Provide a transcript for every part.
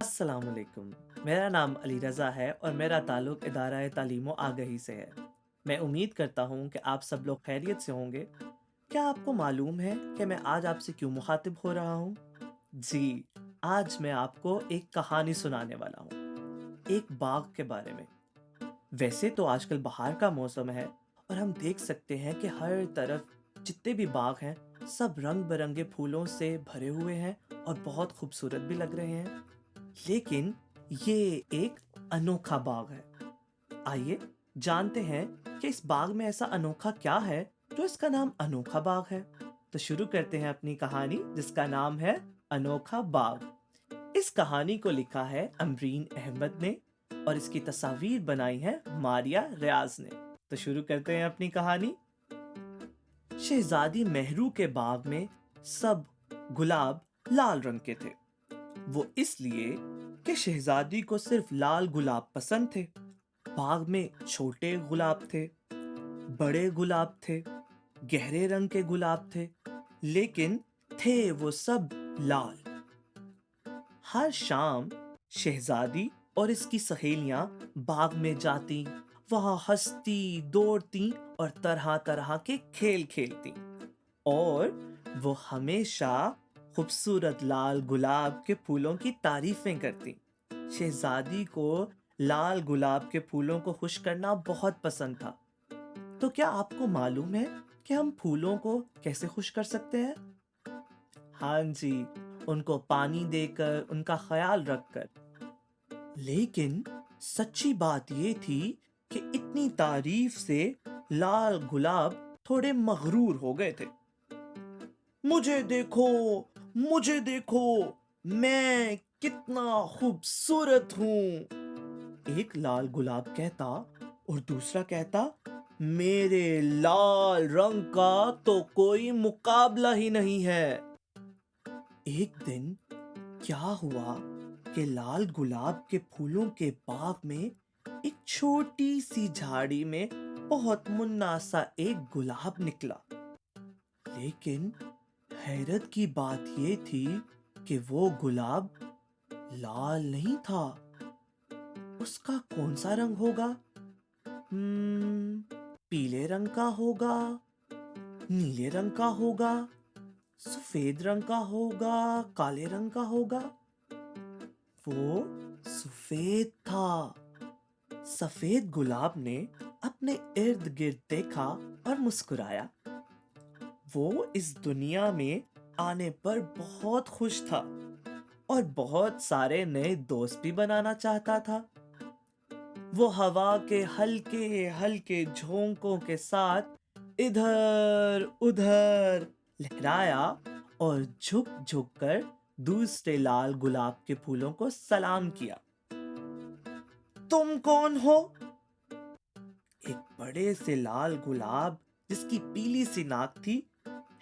अस्सलाम वालेकुम। मेरा नाम अली रज़ा है और मेरा ताल्लुक़ इदारा तालीम व आगही से है। मैं उम्मीद करता हूँ कि आप सब लोग खैरियत से होंगे। क्या आपको मालूम है कि मैं आज आपसे क्यों मुखातिब हो रहा हूँ? जी, आज मैं आपको एक कहानी सुनाने वाला हूँ, एक बाग के बारे में। वैसे तो आजकल बहार का मौसम है और हम देख सकते हैं कि हर तरफ जितने भी बाग हैं, सब रंग-बिरंगे फूलों से भरे हुए हैं और बहुत खूबसूरत भी लग रहे हैं। लेकिन ये एक अनोखा बाग है। आइए जानते हैं कि इस बाग में ऐसा अनोखा क्या है जो इसका नाम अनोखा बाग है। तो शुरू करते हैं अपनी कहानी जिसका नाम है अनोखा बाग। इस कहानी को लिखा है अमरीन अहमद ने और इसकी तस्वीर बनाई है मारिया रियाज ने। तो शुरू करते हैं अपनी कहानी। शहजादी मेहरू के बाग में सब गुलाब लाल रंग के थे। वो इसलिए कि शहजादी को सिर्फ लाल गुलाब पसंद थे। बाग में छोटे गुलाब थे, बड़े गुलाब थे, गहरे रंग के गुलाब थे, लेकिन थे वो सब लाल। हर शाम शहजादी और इसकी सहेलियां बाग में जाती, वहां हंसती, दौड़ती और तरह तरह के खेल खेलती। और वो हमेशा खूबसूरत लाल गुलाब के फूलों की तारीफें करती। शहजादी को लाल गुलाब के फूलों को खुश करना बहुत पसंद था। तो क्या आपको मालूम है कि हम फूलों को कैसे खुश कर सकते हैं? हाँ जी, उनको पानी देकर, उनका ख्याल रखकर। लेकिन सच्ची बात ये थी कि इतनी तारीफ से लाल गुलाब थोड़े मगरूर हो गए थे। मुझे देखो, मुझे देखो, मैं कितना खूबसूरत हूँ। एक लाल गुलाब कहता और दूसरा कहता, मेरे लाल रंग का तो कोई मुकाबला ही नहीं है। एक दिन क्या हुआ कि लाल गुलाब के फूलों के बाग में एक छोटी सी झाड़ी में बहुत मुन्ना सा एक गुलाब निकला। लेकिन हैरत की बात ये थी कि वो गुलाब लाल नहीं था। उसका कौन सा रंग होगा? पीले रंग का होगा, नीले रंग का होगा, सफेद रंग का होगा, काले रंग का होगा। वो सफेद था। सफेद गुलाब ने अपने इर्द गिर्द देखा और मुस्कुराया। वो इस दुनिया में आने पर बहुत खुश था और बहुत सारे नए दोस्त भी बनाना चाहता था। वो हवा के हल्के हल्के झोंकों के साथ इधर उधर लहराया और झुक झुक कर दूसरे लाल गुलाब के फूलों को सलाम किया। तुम कौन हो? एक बड़े से लाल गुलाब जिसकी पीली सी नाक थी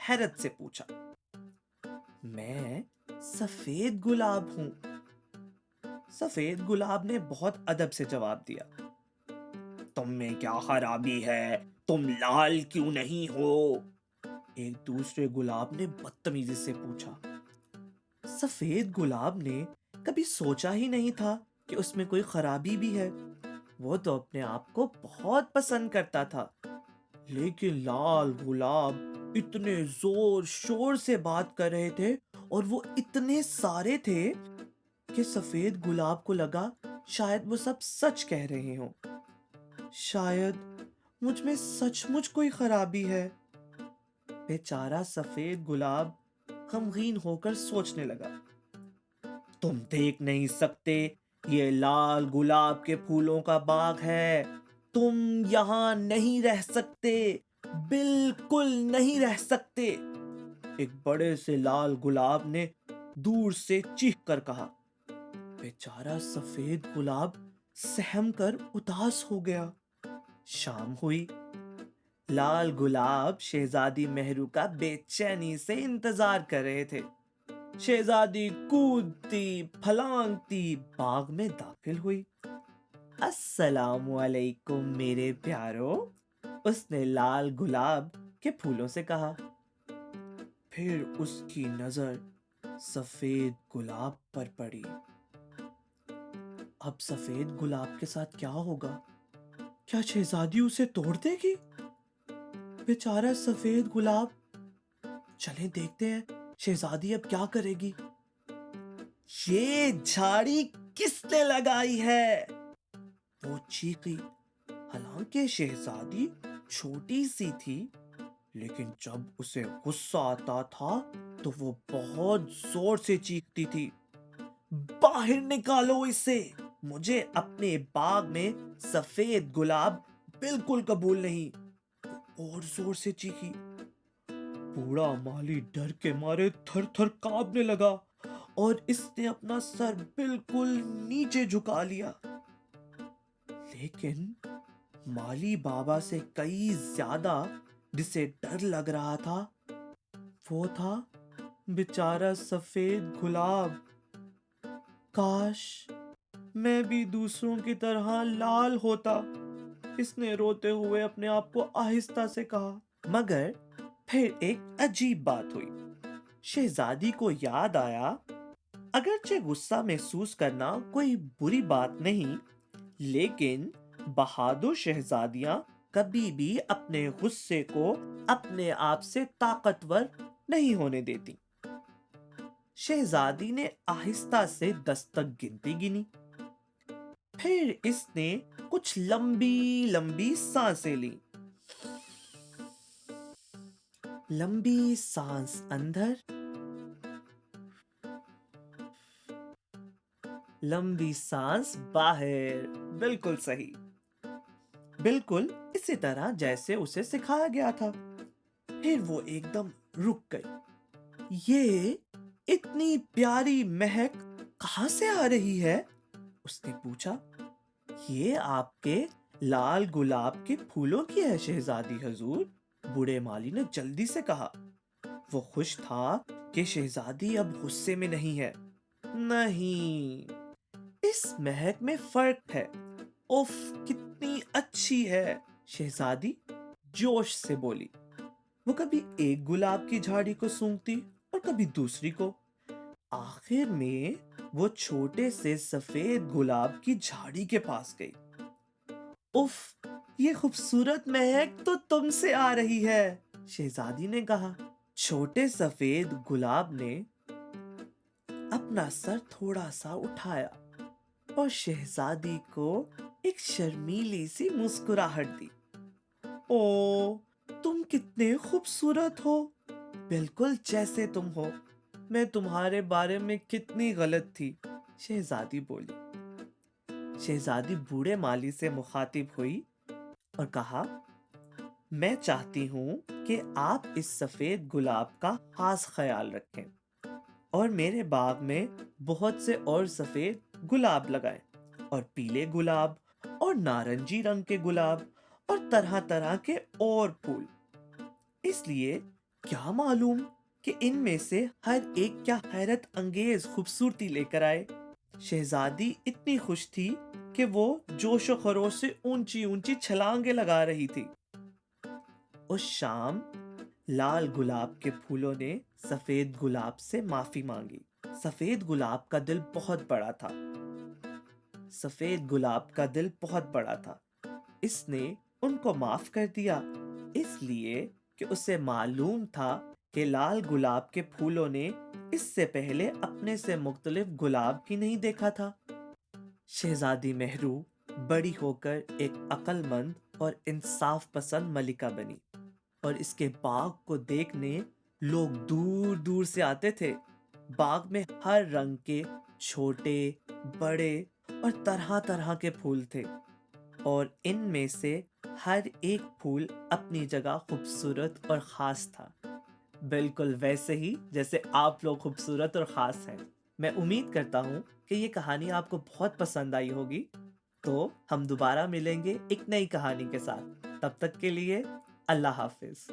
हैरत से पूछा। मैं सफेद गुलाब हूं। सफेद गुलाब ने बहुत अदब से जवाब दिया। तुम में क्या खराबी है? तुम लाल क्यों नहीं हो? एक दूसरे गुलाब ने बदतमीजी से पूछा। सफेद गुलाब ने कभी सोचा ही नहीं था कि उसमें कोई खराबी भी है। वो तो अपने आप को बहुत पसंद करता था। लेकिन लाल गुलाब इतने जोर शोर से बात कर रहे थे और वो इतने सारे थे कि सफेद गुलाब को लगा शायद वो सब सच कह रहे हों। शायद मुझ में सचमुच कोई खराबी है। बेचारा सफेद गुलाब गमगीन होकर सोचने लगा। तुम देख नहीं सकते, ये लाल गुलाब के फूलों का बाग है। तुम यहाँ नहीं रह सकते, बिल्कुल नहीं रह सकते। एक बड़े से लाल गुलाब ने दूर से चीख कर कहा। बेचारा सफेद गुलाब सहम कर उदास हो गया। शाम हुई। लाल गुलाब शहजादी मेहरू का बेचैनी से इंतजार कर रहे थे। शहजादी कूदती फलांगती बाग में दाखिल हुई। अस्सलामुअलैकुम मेरे प्यारो, उसने लाल गुलाब के फूलों से कहा। फिर उसकी नजर सफेद गुलाब पर पड़ी। اب سفید گلاب کے ساتھ کیا ہوگا؟ کیا شہزادی اسے توڑ دے گی؟ بیچارہ سفید گلاب۔ چلیں دیکھتے ہیں شہزادی اب کیا کرے گی۔ یہ جھاڑی کس نے لگائی ہے؟ وہ چیخی۔ حالانکہ شہزادی چھوٹی سی تھی، لیکن جب اسے غصہ آتا تھا تو وہ بہت زور سے چیختی تھی، باہر نکالو اسے، مجھے اپنے باغ میں سفید گلاب بالکل قبول نہیں۔ اور زور سے چیخی۔ بوڑھا مالی ڈر کے مارے تھر تھر کانپنے لگا اور اس نے اپنا سر بالکل نیچے جھکا لیا۔ لیکن مالی بابا سے کئی زیادہ جسے ڈر لگ رہا تھا وہ تھا بیچارہ سفید گلاب۔ کاش میں بھی دوسروں کی طرح لال ہوتا، اس نے روتے ہوئے اپنے آپ کو آہستہ سے کہا۔ مگر پھر ایک عجیب بات ہوئی۔ شہزادی کو یاد آیا اگرچہ غصہ محسوس کرنا کوئی بری بات نہیں، لیکن بہادر شہزادیاں کبھی بھی اپنے غصے کو اپنے آپ سے طاقتور نہیں ہونے دیتی۔ شہزادی نے آہستہ سے 10 تک گنتی گنی، پھر اس نے کچھ لمبی لمبی سانسیں لیں۔ لمبی سانس اندر، لمبی سانس باہر۔ بالکل صحیح، بالکل اسی طرح جیسے اسے سکھایا گیا تھا۔ پھر وہ ایک دم رک گئی۔ یہ اتنی پیاری مہک کہاں سے آ رہی ہے؟ اس نے پوچھا۔ یہ آپ کے لال گلاب کے پھولوں کی ہے شہزادی حضور، بوڑھے مالی نے جلدی سے کہا۔ وہ خوش تھا کہ شہزادی اب غصے میں نہیں ہے۔ نہیں، اس مہک میں فرق ہے۔ اف کتنی اچھی ہے، شہزادی جوش سے بولی۔ وہ کبھی ایک گلاب کی جھاڑی کو سونگھتی اور کبھی دوسری کو۔ آخر میں وہ چھوٹے سے سفید گلاب کی جھاڑی کے پاس گئی۔ اف، یہ خوبصورت مہک تو تم سے آ رہی ہے، شہزادی نے کہا۔ چھوٹے سفید گلاب نے اپنا سر تھوڑا سا اٹھایا اور شہزادی کو ایک شرمیلی سی مسکراہٹ دی۔ او، تم کتنے خوبصورت ہو، بالکل جیسے تم ہو۔ میں تمہارے بارے میں کتنی غلط تھی، شہزادی بولی۔ شہزادی بوڑھے مالی سے مخاطب ہوئی اور کہا، میں چاہتی ہوں کہ آپ اس سفید گلاب کا خاص خیال رکھیں اور میرے باغ میں بہت سے اور سفید گلاب لگائیں، اور پیلے گلاب اور نارنجی رنگ کے گلاب اور طرح طرح کے اور پھول۔ اس لیے کیا معلوم کہ ان میں سے ہر ایک کیا حیرت انگیز خوبصورتی لے کر آئے۔ شہزادی اتنی خوش تھی کہ وہ جوش و خروش سے اونچی اونچی چھلانگیں لگا رہی تھی۔ اس شام لال گلاب کے پھولوں نے سفید گلاب سے معافی مانگی۔ سفید گلاب کا دل بہت بڑا تھا۔ سفید گلاب کا دل بہت بڑا تھا۔ اس نے ان کو معاف کر دیا، اس لیے کہ اسے معلوم تھا کہ لال گلاب کے پھولوں نے اس سے پہلے اپنے سے مختلف گلاب ہی نہیں دیکھا تھا۔ شہزادی مہرو بڑی ہو کر ایک عقل مند اور انصاف پسند ملکہ بنی، اور اس کے باغ کو دیکھنے لوگ دور دور سے آتے تھے۔ باغ میں ہر رنگ کے چھوٹے، بڑے اور طرح طرح کے پھول تھے، اور ان میں سے ہر ایک پھول اپنی جگہ خوبصورت اور خاص تھا، بالکل ویسے ہی جیسے آپ لوگ خوبصورت اور خاص ہیں۔ میں امید کرتا ہوں کہ یہ کہانی آپ کو بہت پسند آئی ہوگی۔ تو ہم دوبارہ ملیں گے ایک نئی کہانی کے ساتھ۔ تب تک کے لیے اللہ حافظ۔